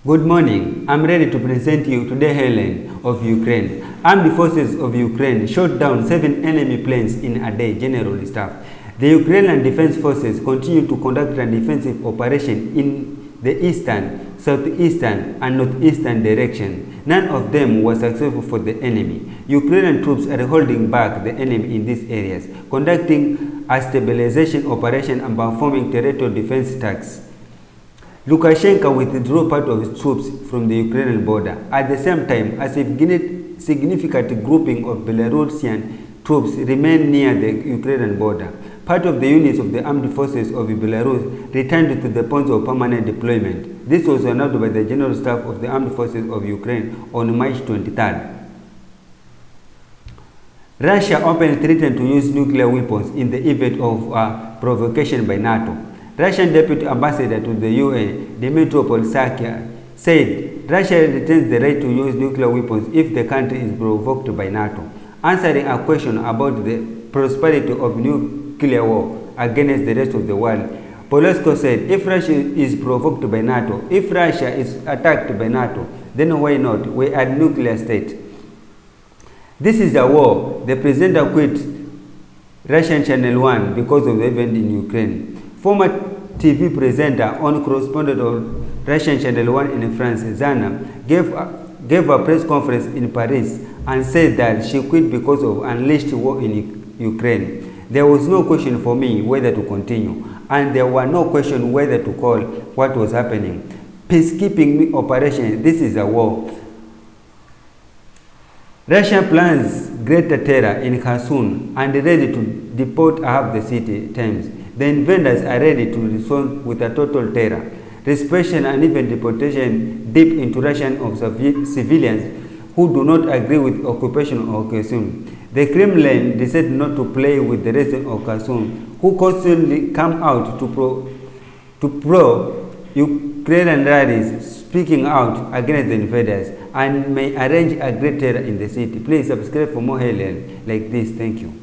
Good morning. I'm ready to present you today headline of Ukraine. Armed forces of Ukraine shot down 7 enemy planes in a day, General Staff. The Ukrainian Defense Forces continue to conduct a defensive operation in the eastern, southeastern, and northeastern direction. None of them was successful for the enemy. Ukrainian troops are holding back the enemy in these areas, conducting a stabilization operation and performing territorial defense tasks. Lukashenka withdrew part of his troops from the Ukrainian border. At the same time, a significant grouping of Belarusian troops remained near the Ukrainian border. Part of the units of the armed forces of Belarus returned to the points of permanent deployment. This was announced by the General Staff of the Armed Forces of Ukraine on March 23rd. Russia openly threatened to use nuclear weapons in the event of a provocation by NATO. Russian Deputy Ambassador to the UN, Dmitry Polsakya, said Russia retains the right to use nuclear weapons if the country is provoked by NATO. Answering a question about the prosperity of nuclear war against the rest of the world, Polsakya said if Russia is provoked by NATO, if Russia is attacked by NATO, then why not? We are a nuclear state. This is a war. The presenter quit Russian Channel 1 because of the event in Ukraine. Former TV presenter and correspondent of Russian Channel 1 in France, Zana, gave a press conference in Paris and said that she quit because of unleashed war in Ukraine. There was no question for me whether to continue, and there were no question whether to call what was happening. Peacekeeping operation, this is a war. Russia plans greater terror in Kherson and ready to deport half the city times. The invaders are ready to respond with a total terror, repression, and even deportation deep into Russian of civilians who do not agree with occupation of Kherson. The Kremlin decided not to play with the residents of Kherson, who constantly come out to pro-Ukrainian rallies speaking out against the invaders and may arrange a great terror in the city. Please subscribe for more headlines like this. Thank you.